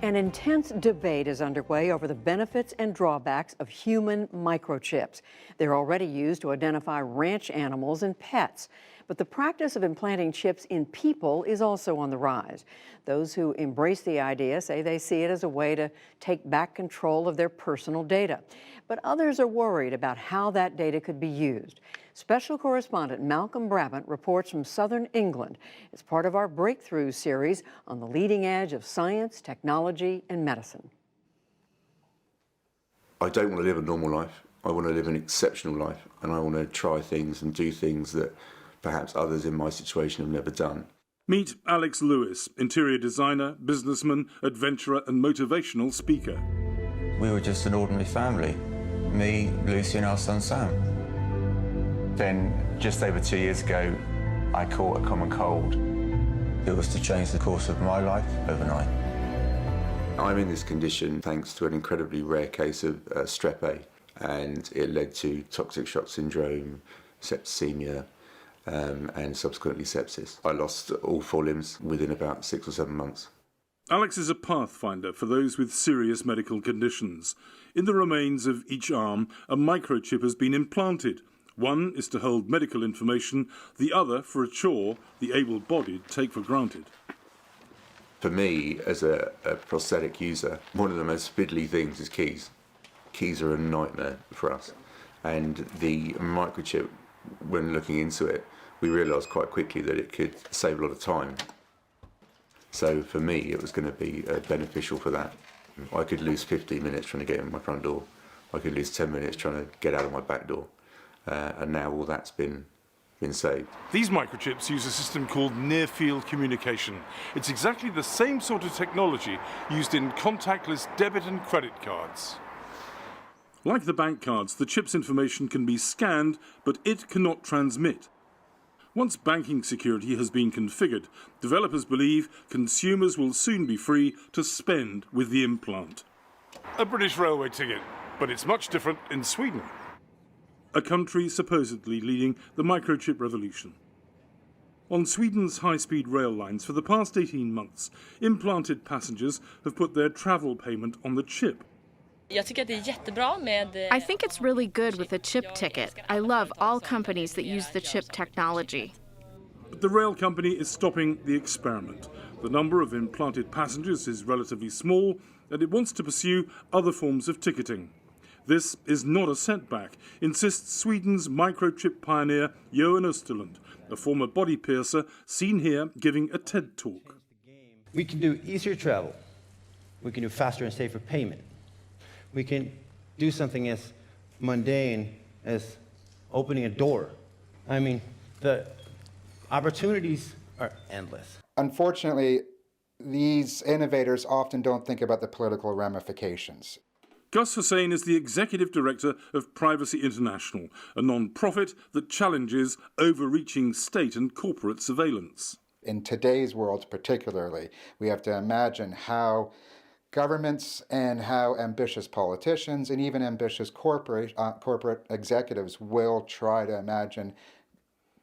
An intense debate is underway over the benefits and drawbacks of human microchips. They're already used to identify ranch animals and pets. But the practice of implanting chips in people is also on the rise. Those who embrace the idea say they see it as a way to take back control of their personal data. But others are worried about how that data could be used. Special correspondent Malcolm Brabant reports from southern England as part of our Breakthrough series on the leading edge of science, technology, and medicine. I don't want to live a normal life. I want to live an exceptional life, and I want to try things and do things that perhaps others in my situation have never done. Meet Alex Lewis, interior designer, businessman, adventurer and motivational speaker. We were just an ordinary family. Me, Lucy and our son Sam. Then, just over 2 years ago, I caught a common cold. It was to change the course of my life overnight. I'm in this condition thanks to an incredibly rare case of strep A, and it led to toxic shock syndrome, septicemia, and subsequently sepsis. I lost all 4 limbs within about 6 or 7 months. Alex is a pathfinder for those with serious medical conditions. In the remains of each arm, a microchip has been implanted. One is to hold medical information, the other for a chore the able-bodied take for granted. For me, as a prosthetic user, one of the most fiddly things is keys. Keys are a nightmare for us. And the microchip, when looking into it, we realised quite quickly that it could save a lot of time. So for me, it was going to be beneficial for that. I could lose 15 minutes trying to get in my front door. I could lose 10 minutes trying to get out of my back door. And now all that's been saved. These microchips use a system called near-field communication. It's exactly the same sort of technology used in contactless debit and credit cards. Like the bank cards, the chip's information can be scanned, but it cannot transmit. Once banking security has been configured, developers believe consumers will soon be free to spend with the implant. A British railway ticket, but it's much different in Sweden, a country supposedly leading the microchip revolution. On Sweden's high-speed rail lines for the past 18 months, implanted passengers have put their travel payment on the chip. I think it's really good with a chip ticket. I love all companies that use the chip technology. But the rail company is stopping the experiment. The number of implanted passengers is relatively small, and it wants to pursue other forms of ticketing. This is not a setback, insists Sweden's microchip pioneer Johan Österlund, a former body piercer seen here giving a TED talk. We can do easier travel. We can do faster and safer payment. We can do something as mundane as opening a door. I mean, the opportunities are endless. Unfortunately, these innovators often don't think about the political ramifications. Gus Hussain is the executive director of Privacy International, a non-profit that challenges overreaching state and corporate surveillance. In today's world particularly, we have to imagine how governments and how ambitious politicians and even ambitious corporate executives will try to imagine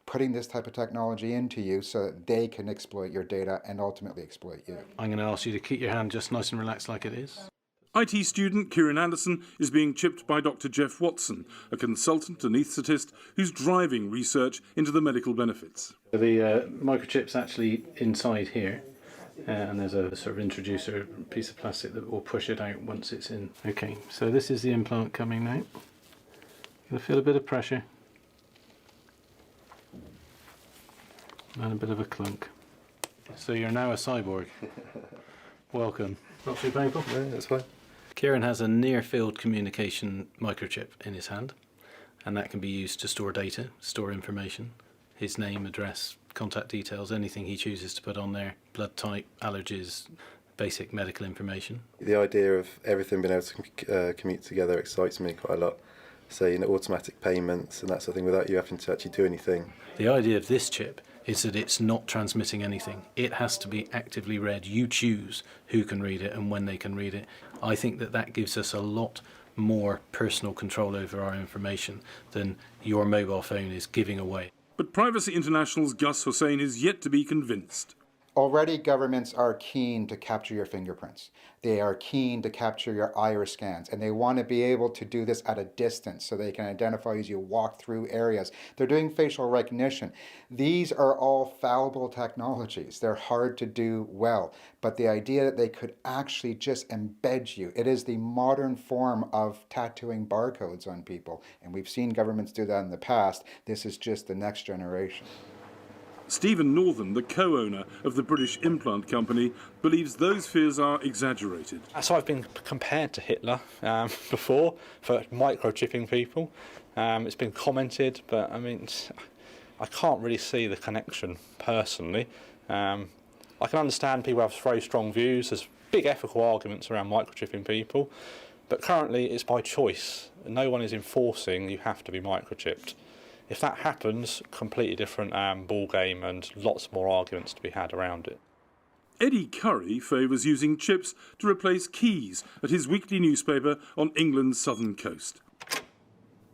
putting this type of technology into you so that they can exploit your data and ultimately exploit you. I'm going to ask you to keep your hand just nice and relaxed like it is. IT student Kieran Anderson is being chipped by Dr. Jeff Watson, a consultant anaesthetist who's driving research into the medical benefits. The microchip's actually inside here, and there's a sort of introducer piece of plastic that will push it out once it's in. Okay, so this is the implant coming now. You'll feel a bit of pressure and a bit of a clunk. So you're now a cyborg. Welcome. Not too painful? No, that's fine. Kieran has a near-field communication microchip in his hand, and that can be used to store data, store information, his name, address, contact details, anything he chooses to put on there, blood type, allergies, basic medical information. The idea of everything being able to commute together excites me quite a lot. So, automatic payments and that sort of thing without you having to actually do anything. The idea of this chip is that it's not transmitting anything. It has to be actively read. You choose who can read it and when they can read it. I think that gives us a lot more personal control over our information than your mobile phone is giving away. But Privacy International's Gus Hussain is yet to be convinced. Already, governments are keen to capture your fingerprints. They are keen to capture your iris scans, and they want to be able to do this at a distance so they can identify as you walk through areas. They're doing facial recognition. These are all fallible technologies. They're hard to do well, but the idea that they could actually just embed you, it is the modern form of tattooing barcodes on people, and we've seen governments do that in the past. This is just the next generation. Stephen Northern, the co-owner of the British implant company, believes those fears are exaggerated. So I've been compared to Hitler before for microchipping people. It's been commented, but I mean, I can't really see the connection personally. I can understand people have very strong views. There's big ethical arguments around microchipping people, but currently it's by choice. No one is enforcing you have to be microchipped. If that happens, completely different ball game and lots more arguments to be had around it. Eddie Curry favours using chips to replace keys at his weekly newspaper on England's southern coast.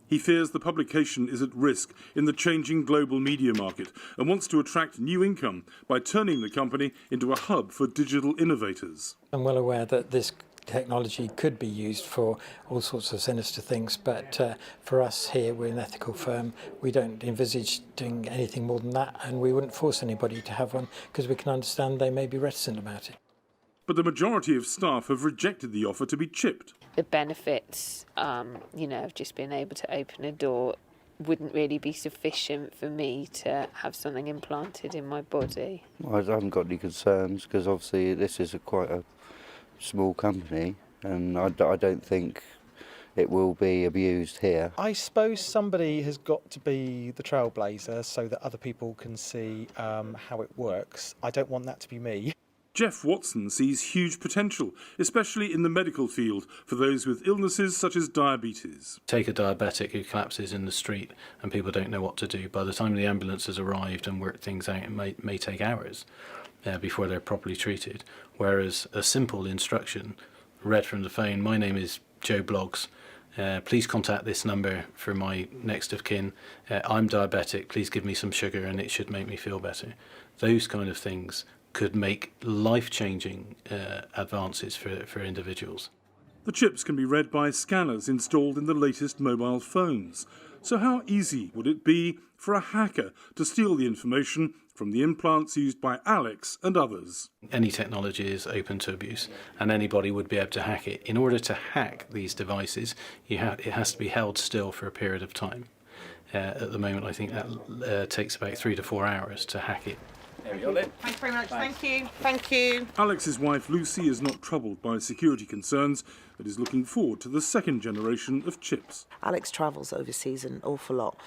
He fears the publication is at risk in the changing global media market and wants to attract new income by turning the company into a hub for digital innovators. I'm well aware that this technology could be used for all sorts of sinister things, but for us here, we're an ethical firm. We don't envisage doing anything more than that, and we wouldn't force anybody to have one because we can understand they may be reticent about it. But the majority of staff have rejected the offer to be chipped. The benefits, of just being able to open a door wouldn't really be sufficient for me to have something implanted in my body. I haven't got any concerns because obviously this is quite a small company, and I don't think it will be abused here. I suppose somebody has got to be the trailblazer so that other people can see how it works. I don't want that to be me. Jeff Watson sees huge potential, especially in the medical field, for those with illnesses such as diabetes. Take a diabetic who collapses in the street and people don't know what to do. By the time the ambulance has arrived and worked things out, it may take hours before they're properly treated. Whereas a simple instruction read from the phone, my name is Joe Bloggs, please contact this number for my next of kin, I'm diabetic, please give me some sugar and it should make me feel better. Those kind of things could make life-changing advances for individuals. The chips can be read by scanners installed in the latest mobile phones. So how easy would it be for a hacker to steal the information from the implants used by Alex and others? Any technology is open to abuse, and anybody would be able to hack it. In order to hack these devices, it has to be held still for a period of time. At the moment, I think that takes about 3 to 4 hours to hack it. There we go then. Thanks very much. Thank you. Thank you. Alex's wife Lucy is not troubled by security concerns, but is looking forward to the second generation of chips. Alex travels overseas an awful lot.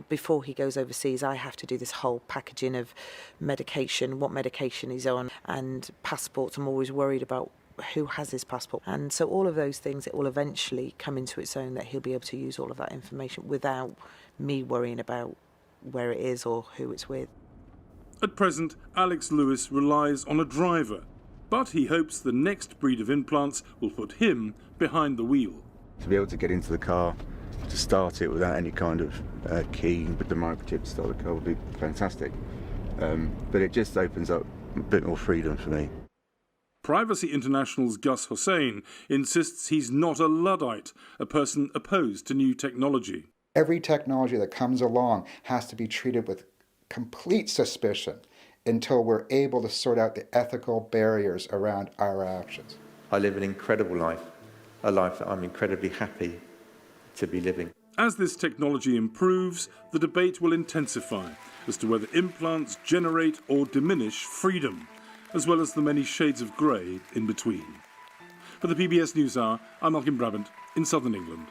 Before he goes overseas, I have to do this whole packaging of medication, what medication he's on, and passports. I'm always worried about who has his passport. And so all of those things, it will eventually come into its own that he'll be able to use all of that information without me worrying about where it is or who it's with. At present, Alex Lewis relies on a driver, but he hopes the next breed of implants will put him behind the wheel. To be able to get into the car, to start it without any kind of key with the microchip to start the car would be fantastic. But it just opens up a bit more freedom for me. Privacy International's Gus Hussain insists he's not a Luddite, a person opposed to new technology. Every technology that comes along has to be treated with complete suspicion until we're able to sort out the ethical barriers around our actions. I live an incredible life, a life that I'm incredibly happy to be living. As this technology improves, the debate will intensify as to whether implants generate or diminish freedom, as well as the many shades of grey in between. For the PBS NewsHour, I'm Malcolm Brabant in southern England.